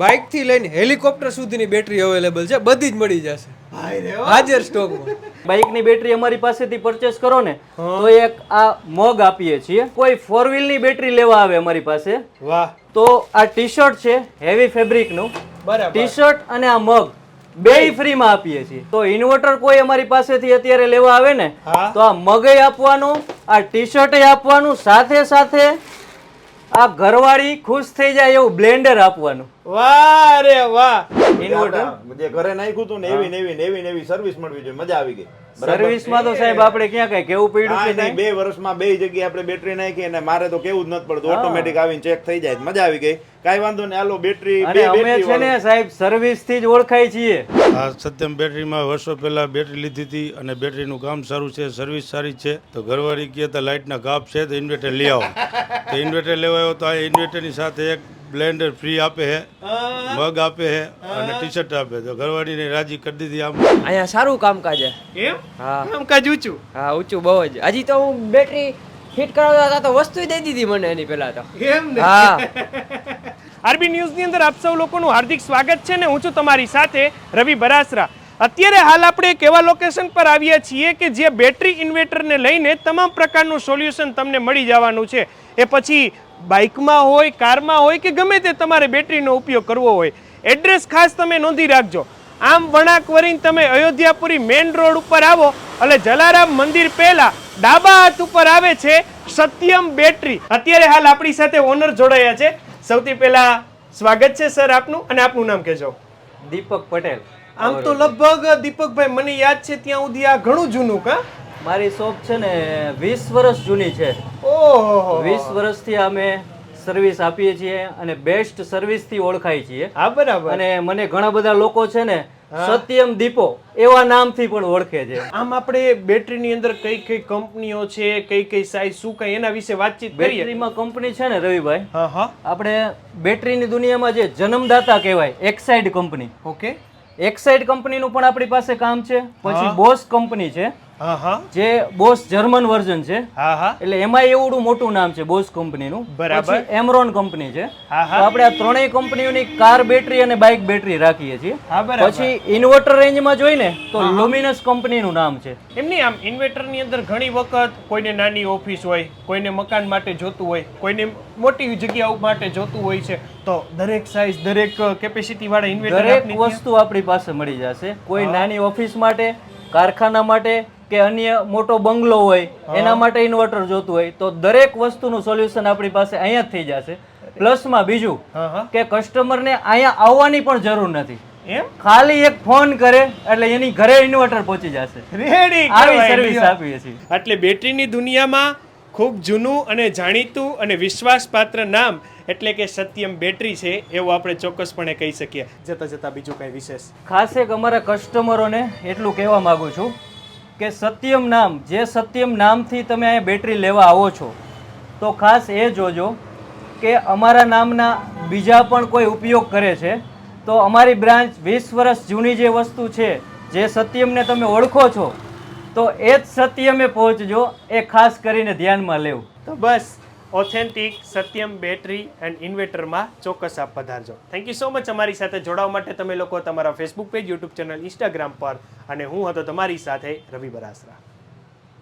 Bike થી લઈને helicopter સુધીની બેટરી અવેલેબલ છે, બધી જ મળી જશે હાજર સ્ટોકમાં. બાઇકની બેટરી અમારી પાસેથી પરચેસ કરો ને તો એક આ મગ આપીએ છીએ. કોઈ 4 વ્હીલની બેટરી લેવા આવે અમારી પાસે, વાહ, તો આ ટી શર્ટ છે હેવી ફેબ્રિકનું, બરાબર, ટી શર્ટ અને આ મગ બેય ફ્રીમાં આપીએ છીએ. તો ઇન્વર્ટર કોઈ અમારી પાસેથી અત્યારે લેવા આવે ને તો આ મગય આપવાનું, આ ટી શર્ટ આપવાનું, સાથે સાથે આ ઘરવાળી ખુશ થઈ જાય એવું બ્લેન્ડર આપવાનું. વાહ રે વાહ. ઇન્વર્ટર જે ઘરે નાખ્યું હતું ને એવી સર્વિસ મળવી જોઈએ. મજા આવી ગઈ. સર્વિસમાં તો સાહેબ આપણે ક્યાં કઈ કેવું પડ્યું કે નહીં, 2 વર્ષમાં 2 જગ્યાએ આપણે બેટરી નાખી અને મારે તો કેવું જ નથી પડતું, ઓટોમેટિક આવીને ચેક થઈ જાય. મજા આવી ગઈ. કાઈ વાંધો નહીં, હાલો બેટરી અને અમે છે ને સાહેબ સર્વિસ થી જ ઓળખાય છીએ. આ સત્યમ બેટરીમાં વર્ષો પહેલા બેટરી લીધી હતી અને બેટરીનું કામ સારું છે, સર્વિસ સારી છે. તો ઘરવાળી કહે તો લાઇટના કાપ છે તો ઇન્વર્ટર લઈ આવો. તો ઇન્વર્ટર લેવા આવ્યો તો આ ઇન્વર્ટરની સાથે એક બ્લેન્ડર ફ્રી આપે છે, મગ આપે છે અને ટી શર્ટ આપે. તો ઘરવાળીને રાજી કરી દીધી. આમ અહીંયા સારું કામકાજ છે. એમ? હા, કામકાજ ઊંચું. હા ઊંચું બહુ જ. હજી તો હું બેટરી ફિટ કરાવતા હતા તો વસ્તુ દઈ દીધી મને એની પહેલા તો. એમ ને? હા. આરબી ન્યૂઝની અંદર આપ સૌ લોકોનું હાર્દિક સ્વાગત છે ને હું છું તમારી સાથે રવિ બરાસરા. અત્યારે હાલ આપણે એક એવા લોકેશન પર આવ્યા છીએ કે જે બેટરી ઇન્વર્ટરને લઈને તમામ પ્રકારનું સોલ્યુશન તમને મળી જવાનું છે. એ પછી બાઇકમાં હોય, કારમાં હોય કે ગમે તે તમારે બેટરીનો ઉપયોગ કરવો હોય. એડ્રેસ ખાસ તમે નોંધી રાખજો. આમ વળાંક વળીને તમે અયોધ્યાપુરી મેઇન રોડ ઉપર આવો એટલે જલારામ મંદિર પહેલા ડાબા હાથ ઉપર આવે છે સત્યમ બેટરી. અત્યારે હાલ આપણી સાથે ઓનર જોડાયા છે. સૌથી પહેલા સ્વાગત છે સર આપનું, અને આપનું નામ કહેજો. દીપક પટેલ. આમ તો લગભગ દીપકભાઈ મને યાદ છે ત્યાં સુધી આ ઘણું જૂનું કા મારી શોપ છે ને 20 વર્ષ જૂની છે. ઓહો, 20 વર્ષથી અમે સર્વિસ આપીએ છીએ અને બેસ્ટ સર્વિસ થી ઓળખાય છીએ. હા બરાબર. અને મને ઘણા બધા લોકો છે ને સત્યમ દીપો એવા નામથી પણ ઓળખે છે. આમ આપણે બેટરીની અંદર કઈ કઈ કંપનીઓ છે, કઈ કઈ સાઈઝ, શું કઈ એના વિશે વાતચીત કરીએ. બેટરીમાં કંપની છે ને રવિભાઈ, હા હા, આપણે બેટરીની દુનિયામાં જે જન્મદાતા કહેવાય એક્સાઇડ કંપની. ઓકે, એક્સાઇડ કંપનીનું પણ આપણી પાસે કામ છે. પછી બોસ કંપની છે, હા હા, જે બોસ જર્મન વર્ઝન છે. હા હા, એટલે એમાં એવડું મોટું નામ છે બોસ કંપનીનું. બરાબર. પછી એમરોન કંપની છે. હા તો હા, આપણે આ ત્રણેય કંપનીઓની કાર બેટરી અને બાઇક બેટરી રાખીએ છીએ. હા બરાબર. પછી ઇન્વર્ટર રેન્જમાં જોઈને તો લ્યુમિનસ કંપનીનું નામ છે. એમની આમ ઇન્વર્ટરની અંદર ઘણી વખત કોઈને નાની ઓફિસ હોય, કોઈને મકાન માટે જોતું હોય, કોઈને મોટી જગ્યાઓ માટે જોતું હોય છે, તો દરેક સાઈઝ, દરેક કેપેસિટી વાળા ઇન્વર્ટર દરેક વસ્તુ આપણી પાસે મળી જશે. કોઈ નાની ઓફિસ માટે, કારખાના માટે કે અન્ય મોટો બંગલો હોય એના માટે ઇન્વર્ટર જોતું હોય તો દરેક વસ્તુનું સોલ્યુશન આપણી પાસે અહીંયા જ થઈ જશે. પ્લસમાં બીજું કે કસ્ટમરને અહીંયા આવવાની પણ જરૂર નથી. એમ? ખાલી એક ફોન કરે એટલે એની ઘરે ઇન્વર્ટર પહોંચી જશે. રેડી આવી સર્વિસ આપીએ છીએ. એટલે બેટરીની દુનિયામાં ખૂબ જૂનું અને જાણીતું અને વિશ્વાસપાત્ર નામ એટલે કે સત્યમ બેટરી છે એવું આપણે ચોક્કસપણે કહી શકીએ. જતા જતા બીજું કઈ વિશેષ ખાસ એક અમારા કસ્ટમરોને એટલું કહેવા માંગુ છું કે સત્યમ નામ, જે સત્યમ નામથી તમે અહીંયા બેટરી લેવા આવો છો તો ખાસ એ જોજો કે અમારા નામના બીજા પણ કોઈ ઉપયોગ કરે છે તો અમારી બ્રાન્ચ 20 વર્ષ જૂની જે વસ્તુ છે, જે સત્યમને તમે ઓળખો છો તો એ જ સત્યમે પહોંચજો. એ ખાસ કરીને ધ્યાનમાં લેવું. તો બસ ઓથેન્ટિક સત્યમ બેટરી એન્ડ ઇન્વર્ટરમાં ચોક્કસ આપ પધારજો. થેન્ક યુ સો મચ અમારી સાથે જોડાવા માટે. તમે લોકો તમારા Facebook page, YouTube channel, Instagram પર, અને હું હતો તમારી સાથે રવિ બરાસરા.